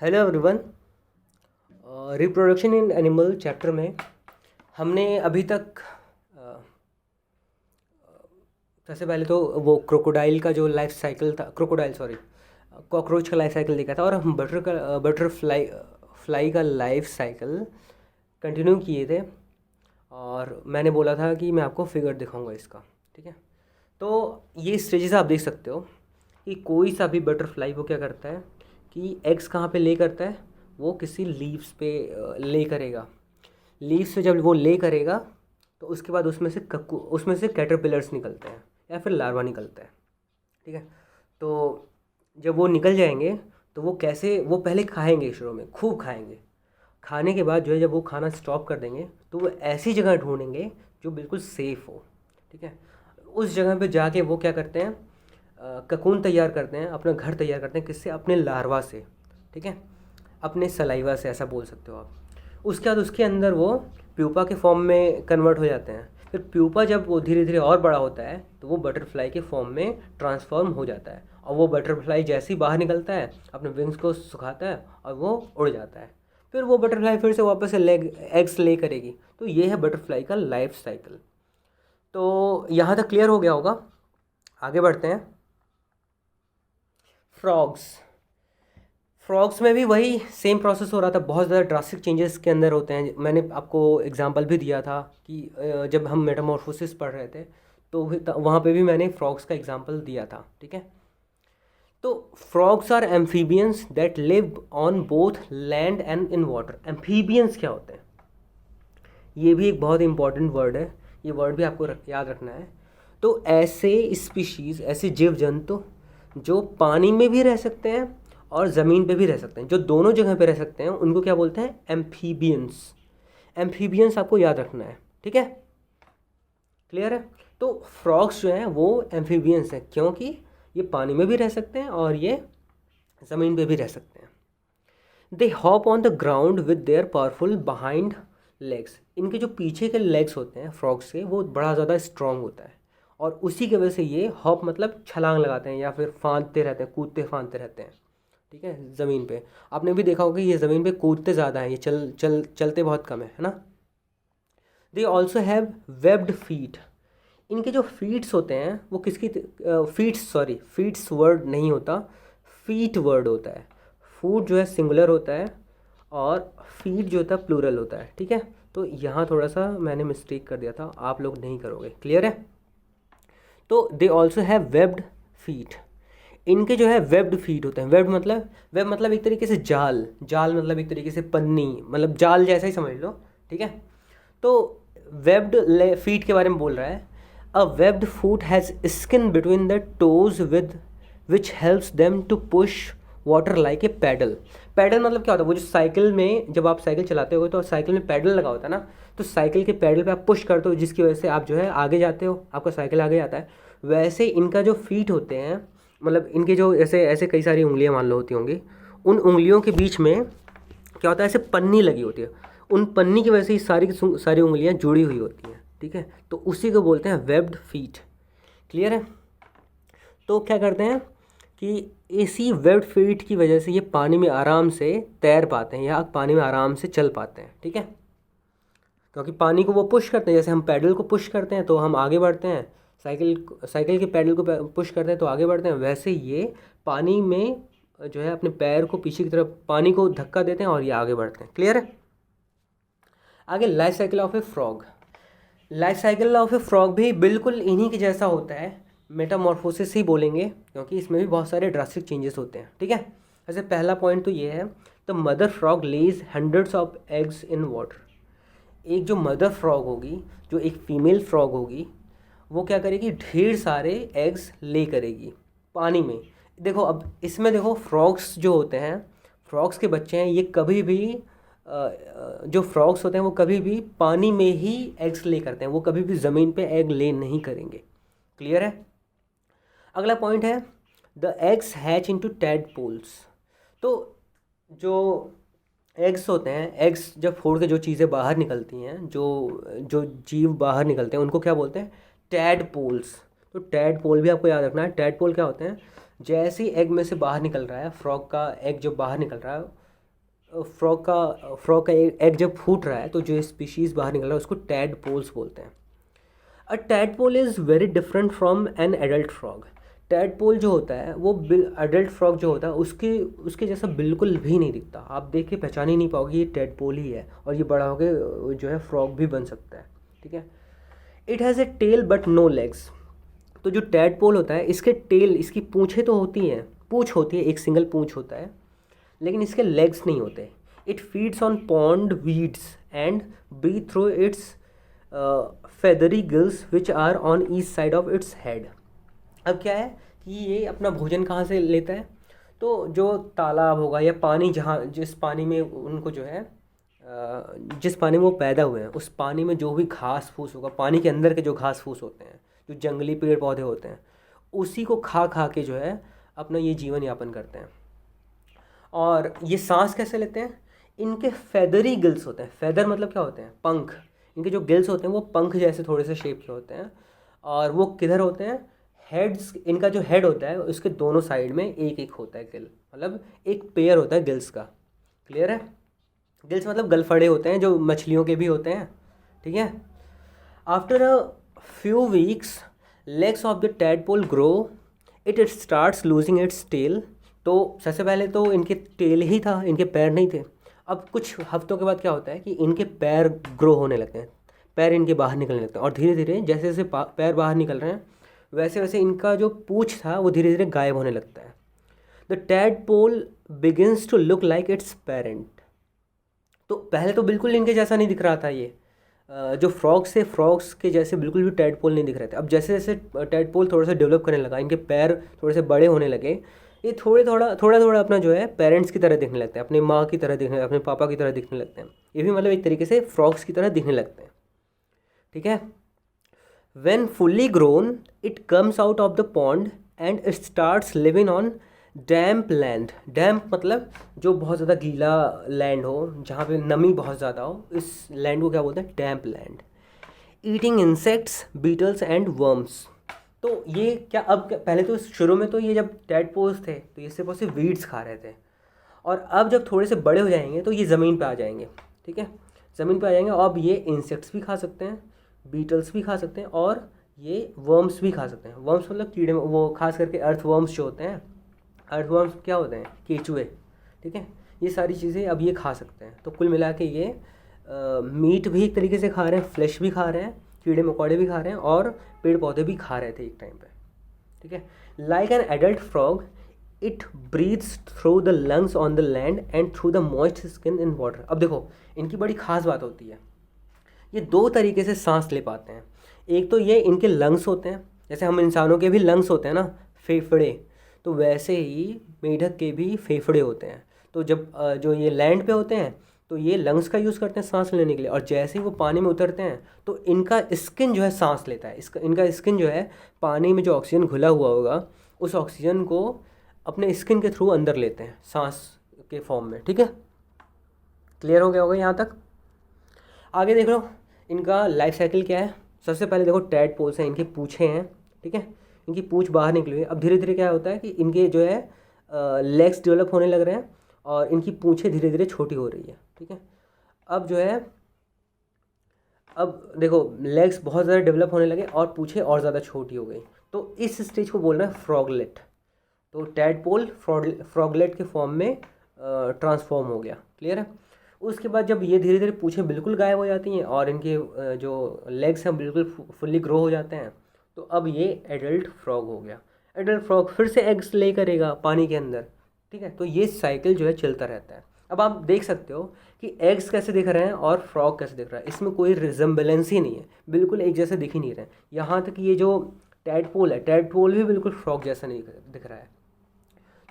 Hello everyone. Reproduction in animal chapter में हमने अभी तक सबसे पहले तो वो क्रोकोडाइल का जो लाइफ साइकिल था, कॉकरोच का लाइफ साइकिल देखा था, और हम बटरफ्लाई फ्लाई का लाइफ साइकिल कंटिन्यू किए थे। और मैंने बोला था कि मैं आपको फिगर दिखाऊंगा इसका, ठीक है। तो ये स्टेजेस आप देख सकते हो कि कोई सा भी बटरफ्लाई वो क्या करता है कि एग्स कहाँ पे ले करता है, वो किसी लीव्स पे ले करेगा। लीव्स पे जब वो ले करेगा तो उसके बाद उसमें से कैटरपिलर्स निकलते हैं या फिर लार्वा निकलता है, ठीक है। तो जब वो निकल जाएंगे तो वो पहले खाएंगे, शुरू में खूब खाएंगे। खाने के बाद जो है जब वो खाना स्टॉप कर देंगे तो वो ऐसी जगह ढूंढेंगे जो बिल्कुल सेफ़ हो, ठीक है। उस जगह पे जाके वो क्या करते हैं, ककून तैयार करते हैं, अपना घर तैयार करते हैं। किससे? अपने लार्वा से, ठीक है, अपने सलाइवा से, ऐसा बोल सकते हो आप। उसके बाद उसके अंदर वो प्यूपा के फॉर्म में कन्वर्ट हो जाते हैं। फिर प्यूपा जब वो धीरे धीरे और बड़ा होता है तो वो बटरफ्लाई के फॉर्म में ट्रांसफॉर्म हो जाता है। और वो बटरफ्लाई जैसे ही बाहर निकलता है अपने विंग्स को सुखाता है और वो उड़ जाता है। फिर वो बटरफ्लाई फिर से वापस से एग्स ले करेगी। तो ये है बटरफ्लाई का लाइफ साइकिल। तो यहाँ तक क्लियर हो गया होगा। आगे बढ़ते हैं। फ्रॉग्स में भी वही सेम प्रोसेस हो रहा था। बहुत ज़्यादा ड्रास्टिक चेंजेस के अंदर होते हैं। मैंने आपको एग्जांपल भी दिया था कि जब हम मेटामॉर्फोसिस पढ़ रहे थे तो वहाँ पे भी मैंने फ्रॉग्स का एग्जांपल दिया था, ठीक है। तो frogs are amphibians that live on both land and in water. Amphibians क्या होते हैं? ये भी एक बहुत इंपॉर्टेंट वर्ड है, ये वर्ड भी आपको याद रखना है। तो ऐसे स्पीशीज़, ऐसे जीव जंतु जो पानी में भी रह सकते हैं और ज़मीन पे भी रह सकते हैं, जो दोनों जगह पे रह सकते हैं, उनको क्या बोलते हैं? एम्फीबियंस। एम्फीबियंस आपको याद रखना है, ठीक है, क्लियर है। तो फ्रॉग्स जो हैं वो एम्फीबियंस हैं क्योंकि ये पानी में भी रह सकते हैं और ये ज़मीन पे भी रह सकते हैं। They hop on the ground with their powerful behind legs. इनके जो पीछे के लेग्स होते हैं फ्रॉग्स के, वो बड़ा ज़्यादा स्ट्रॉन्ग होता है और उसी की वजह से ये हॉप मतलब छलांग लगाते हैं या फिर फांदते रहते हैं, कूदते फांदते रहते हैं, ठीक है, ज़मीन पे। आपने भी देखा होगा कि ये ज़मीन पे कूदते ज़्यादा हैं, ये चलते बहुत कम है ना। They also have webbed feet. इनके जो फीट्स होते हैं वो फीट्स वर्ड नहीं होता, फीट वर्ड होता है। फूट जो है सिंगुलर होता है और फीट जो होता है प्लूरल होता है, ठीक है। तो यहाँ थोड़ा सा मैंने मिस्टेक कर दिया था, आप लोग नहीं करोगे, क्लियर है। तो they also have webbed feet. इनके जो है वेब्ड फीट होते हैं। वेब मतलब एक तरीके से जाल मतलब एक तरीके से पन्नी, मतलब जाल जैसा ही समझ लो, ठीक है। तो वेब्ड फीट के बारे में बोल रहा है। A webbed foot has skin between the toes with which helps them to push water like a paddle. Paddle मतलब क्या होता है? वो जो साइकिल में, जब आप साइकिल चलाते हो तो साइकिल में पैडल लगा होता है ना, तो साइकिल के पैडल पे आप पुश करते हो जिसकी वजह से आप जो है आगे जाते हो, आपका साइकिल आगे जाता है। वैसे इनका जो फीट होते हैं, मतलब इनके जो ऐसे ऐसे कई सारी उंगलियां मान लो होती होंगी, उन उंगलियों के बीच में क्या होता है? ऐसे पन्नी लगी होती है। उन पन्नी की वजह से ही सारी की सारी उंगलियां जुड़ी हुई होती हैं, ठीक है। तो उसी को बोलते हैं वेब्ड फीट, क्लियर है। तो क्या करते हैं कि इसी वेब्ड फीट की वजह से ये पानी में आराम से तैर पाते हैं या पानी में आराम से चल पाते हैं, ठीक है। क्योंकि पानी को वो पुश करते हैं, जैसे हम पैडल को पुश करते हैं तो हम आगे बढ़ते हैं, साइकिल के पैडल को पुश करते हैं तो आगे बढ़ते हैं, वैसे ये पानी में जो है अपने पैर को पीछे की तरफ पानी को धक्का देते हैं और ये आगे बढ़ते हैं, क्लियर है। आगे life cycle of A frog. Life cycle of A frog भी बिल्कुल इन्हीं के जैसा होता है, मेटामॉर्फोसिस ही बोलेंगे क्योंकि इसमें भी बहुत सारे ड्रास्टिक चेंजेस होते हैं, ठीक है। वैसे पहला पॉइंट तो ये है, the mother frog lays hundreds of eggs in water. एक जो मदर फ्रॉग होगी, जो एक फीमेल फ्रॉग होगी, वो क्या करेगी? ढेर सारे एग्स ले करेगी पानी में। देखो अब इसमें देखो, फ्रॉग्स जो होते हैं, फ्रॉग्स के बच्चे हैं, ये कभी भी जो फ्रॉग्स होते हैं वो कभी भी पानी में ही एग्स ले करते हैं, वो कभी भी ज़मीन पे एग ले नहीं करेंगे, क्लियर है। अगला पॉइंट है the eggs hatch into tadpoles. तो जो एग्स होते हैं, एग्स जब फोड़ के जो चीज़ें बाहर निकलती हैं, जो जो जीव बाहर निकलते हैं, उनको क्या बोलते हैं? टैडपोल्स। तो टैडपोल भी आपको याद रखना है। टैडपोल क्या होते हैं? जैसे ही एग में से बाहर निकल रहा है, फ्रॉग का एग जो बाहर निकल रहा है, फ्रॉग का एग जब फूट रहा है तो जो स्पीशीज़ बाहर निकल रहा है उसको टैडपोल्स बोलते हैं। A tadpole is very different from an adult frog. Tadpole जो होता है वो एडल्ट फ्रॉग जो होता है उसके उसके जैसा बिल्कुल भी नहीं दिखता। आप देख के पहचान ही नहीं पाओगे ये टैडपोल ही है, और ये बड़ा होकर जो है फ्रॉग भी बन सकता है, ठीक है। It has a tail but no legs. तो जो टैडपोल होता है इसके टेल, इसकी पूँछें तो होती हैं, पूँछ होती है, एक सिंगल पूँछ होता है, लेकिन इसके लेग्स नहीं होते। It feeds on pond weeds and breathe through its feathery gills which are on each side of its head. अब क्या है कि ये अपना भोजन कहाँ से लेता है, तो जो तालाब होगा या पानी, जहाँ जिस पानी में उनको जो है जिस पानी में वो पैदा हुए हैं उस पानी में जो भी घास फूस होगा, पानी के अंदर के जो घास फूस होते हैं, जो जंगली पेड़ पौधे होते हैं, उसी को खा खा के जो है अपना ये जीवन यापन करते हैं। और ये सांस कैसे लेते हैं, इनके फेदरी गिल्स होते हैं। फेदर मतलब क्या होते हैं, पंख। इनके जो गिल्स होते हैं वो पंख जैसे थोड़े से शेप के होते हैं, और वो किधर होते हैं, हेड्स। इनका जो हेड होता है उसके दोनों साइड में एक एक होता है गिल, मतलब एक पेयर होता है गिल्स का। क्लियर है। गिल्स मतलब गलफड़े होते हैं जो मछलियों के भी होते हैं, ठीक है। After a few weeks legs of the tadpole grow, it starts losing its tail. तो सबसे पहले तो इनके टेल ही था, इनके पैर नहीं थे। अब कुछ हफ्तों के बाद क्या होता है कि इनके पैर ग्रो होने लगते हैं, पैर इनके बाहर निकलने लगते हैं, और धीरे धीरे जैसे जैसे पैर बाहर निकल रहे हैं वैसे वैसे इनका जो पूँछ था वो धीरे धीरे गायब होने लगता है। The tadpole begins to look like its parent. तो पहले तो बिल्कुल इनके जैसा नहीं दिख रहा था ये, जो फ्रॉग्स के जैसे बिल्कुल भी टैडपोल नहीं दिख रहे थे। अब जैसे जैसे टैडपोल थोड़ा सा डेवलप करने लगा, इनके पैर थोड़े से बड़े होने लगे, ये थोड़ा थोड़ा अपना जो है पेरेंट्स की तरह दिखने लगते हैं, अपनी माँ की तरह दिखने, अपने पापा की तरह दिखने लगते हैं। ये भी मतलब एक तरीके से फ्रॉग्स की तरह दिखने लगते हैं, ठीक है। When fully grown, it comes out of the pond and it starts living on damp land. Damp मतलब जो बहुत ज़्यादा गीला लैंड हो, जहाँ पे नमी बहुत ज़्यादा हो, इस लैंड को क्या बोलते हैं, damp land. Eating insects, beetles and worms. तो ये क्या, अब पहले तो शुरू में तो ये जब टैडपोल्स थे तो ये सिर्फ और सिर्फ वीड्स खा रहे थे, और अब जब थोड़े से बड़े हो जाएंगे तो ये ज़मीन पे आ जाएंगे, ठीक है। ज़मीन पे आ जाएंगे और अब ये इंसेक्ट्स भी खा सकते हैं, बीटल्स भी खा सकते हैं, और ये वर्म्स भी खा सकते हैं। वर्म्स मतलब कीड़े, वो खास करके अर्थ वर्म्स जो होते हैं। अर्थ वर्म्स क्या होते हैं, केचुए, ठीक है। ये सारी चीज़ें अब ये खा सकते हैं। तो कुल मिला के ये मीट भी एक तरीके से खा रहे हैं, फ्लैश भी खा रहे हैं, कीड़े मकोड़े भी खा रहे हैं, और पेड़ पौधे भी खा रहे थे एक टाइम पे, ठीक है। Like an adult frog it breathes through the lungs on the land and through the moist skin in water. अब देखो इनकी बड़ी खास बात होती है, ये दो तरीके से सांस ले पाते हैं। एक तो ये इनके लंग्स होते हैं, जैसे हम इंसानों के भी लंग्स होते हैं ना, फेफड़े, तो वैसे ही मेढक के भी फेफड़े होते हैं। तो जब जो ये लैंड पे होते हैं तो ये लंग्स का यूज़ करते हैं सांस लेने के लिए, और जैसे ही वो पानी में उतरते हैं तो इनका स्किन जो है सांस लेता है। इनका स्किन जो है पानी में जो ऑक्सीजन घुला हुआ होगा उस ऑक्सीजन को अपने स्किन के थ्रू अंदर लेते हैं सांस के फॉर्म में, ठीक है। क्लियर हो गया होगा यहाँ तक। आगे देख लो इनका लाइफ साइकिल क्या है। सबसे पहले देखो टैडपोल्स हैं, इनकी पूँछें हैं, ठीक है, इनकी पूँछ बाहर निकली हुई है। अब धीरे धीरे क्या होता है कि इनके जो है लेग्स डेवलप होने लग रहे हैं और इनकी पूँछें धीरे धीरे छोटी हो रही है, ठीक है। अब जो है, अब देखो लेग्स बहुत ज़्यादा डेवलप होने लगे और पूँछें और ज़्यादा छोटी हो गई, तो इस स्टेज को बोल रहे हैं फ्रॉगलेट। तो टैडपोल फ्रॉगलेट के फॉर्म में ट्रांसफॉर्म हो गया। क्लियर है। उसके बाद जब ये धीरे धीरे पूँछें बिल्कुल गायब हो जाती हैं और इनके जो लेग्स हैं बिल्कुल फुल्ली ग्रो हो जाते हैं, तो अब ये एडल्ट फ्रॉग हो गया। एडल्ट फ्रॉग फिर से एग्स ले करेगा पानी के अंदर, ठीक है। तो ये साइकिल जो है चलता रहता है। अब आप देख सकते हो कि एग्स कैसे दिख रहे हैं और फ्रॉग कैसे दिख रहा है, इसमें कोई रिजेम्बलेंस ही नहीं है, बिल्कुल एक जैसे दिख ही नहीं रहे। यहाँ तक ये जो टैडपोल है, टैडपोल भी बिल्कुल फ्रॉग जैसा नहीं दिख रहा है।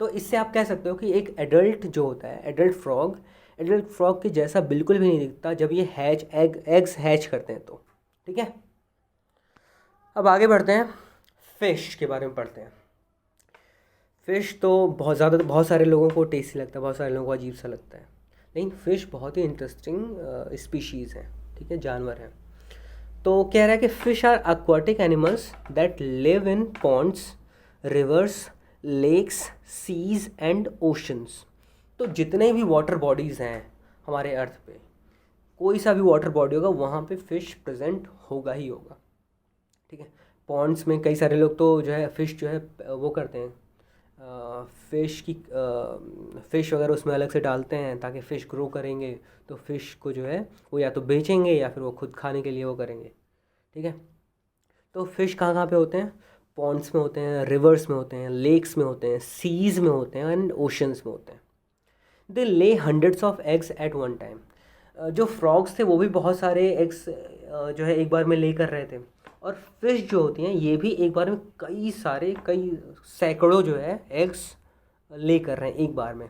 तो इससे आप कह सकते हो कि एक एडल्ट जो होता है, एडल्ट फ्रॉग के जैसा बिल्कुल भी नहीं दिखता जब ये एग्स हैच करते हैं तो, ठीक है। अब आगे बढ़ते हैं, फ़िश के बारे में पढ़ते हैं। फ़िश तो बहुत सारे लोगों को टेस्टी लगता है, बहुत सारे लोगों को अजीब सा लगता है, लेकिन फ़िश बहुत ही इंटरेस्टिंग स्पीशीज़ है, ठीक है, जानवर है। तो कह रहा है कि fish are aquatic animals that live in ponds, rivers, lakes, seas and oceans. तो जितने भी वाटर बॉडीज़ हैं हमारे अर्थ पे, कोई सा भी वाटर बॉडी होगा वहाँ पे फ़िश प्रेजेंट होगा ही होगा, ठीक है। पॉन्ड्स में कई सारे लोग तो जो है फ़िश जो है वो करते हैं, फ़िश वगैरह उसमें अलग से डालते हैं ताकि फ़िश ग्रो करेंगे, तो फ़िश को जो है वो या तो बेचेंगे या फिर वो खुद खाने के लिए वो करेंगे, ठीक है। तो फ़िश कहाँ कहाँ पे होते हैं? पॉन्ड्स में होते हैं, रिवर्स में होते हैं, लेक्स में होते हैं, सीज़ में होते हैं एंड ओशंस में होते हैं। दे ले hundreds of eggs eight one time. जो फ्रॉग्स थे वो भी बहुत सारे एग्स जो है एक बार में ले कर रहे थे, और फिश जो होती हैं ये भी एक बार में कई सैकड़ों जो है एग्स ले कर रहे हैं एक बार में।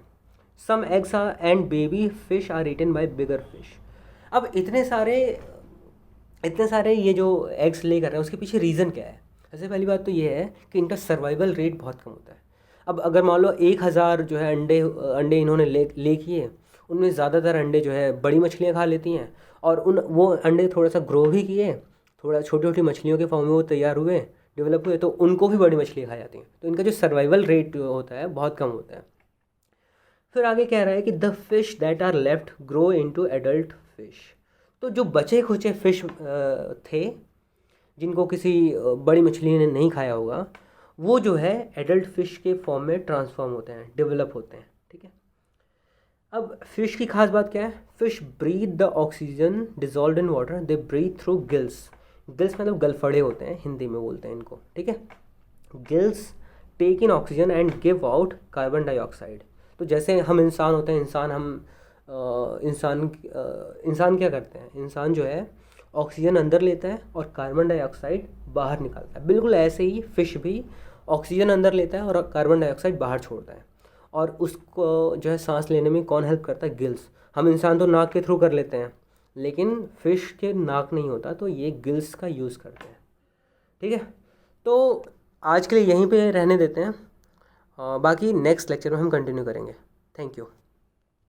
Some eggs are and baby fish are eaten by bigger fish. अब इतने सारे ये जो एग्स ले कर रहे हैं उसके पीछे रीज़न क्या है? सबसे पहली बात तो ये है कि इनका सर्वाइवल रेट बहुत कम होता है। अब अगर मान लो 1000 जो है अंडे इन्होंने ले किए, उनमें ज़्यादातर अंडे जो है बड़ी मछलियाँ खा लेती हैं, और वो अंडे थोड़ा सा ग्रो भी किए, थोड़ा छोटी छोटी मछलियों के फॉर्म में वो तैयार हुए, डेवलप हुए, तो उनको भी बड़ी मछलियाँ खा जाती हैं, तो इनका जो सर्वाइवल रेट होता है बहुत कम होता है। फिर आगे कह रहा है कि the fish that are left grow into adult fish. तो जो बचे खुचे फिश थे जिनको किसी बड़ी मछली ने नहीं खाया होगा, वो जो है एडल्ट फिश के फॉर्म में ट्रांसफॉर्म होते हैं, डेवलप होते हैं, ठीक है। अब फिश की खास बात क्या है? Fish breathe the oxygen dissolve in water, they breathe through gills. Gills मतलब गलफड़े होते हैं, हिंदी में बोलते हैं इनको, ठीक है। Gills take in oxygen and give out carbon dioxide. तो जैसे हम इंसान होते हैं, इंसान क्या करते हैं? इंसान जो है ऑक्सीजन अंदर लेता है और कार्बन डाइऑक्साइड बाहर निकालता है। बिल्कुल ऐसे ही फिश भी ऑक्सीजन अंदर लेता है और कार्बन डाइऑक्साइड बाहर छोड़ता है, और उसको जो है सांस लेने में कौन हेल्प करता है? गिल्स। हम इंसान तो नाक के थ्रू कर लेते हैं, लेकिन फ़िश के नाक नहीं होता, तो ये गिल्स का यूज़ करते हैं, ठीक है। तो आज के लिए यहीं पे रहने देते हैं, बाकी नेक्स्ट लेक्चर में हम कंटिन्यू करेंगे। Thank you.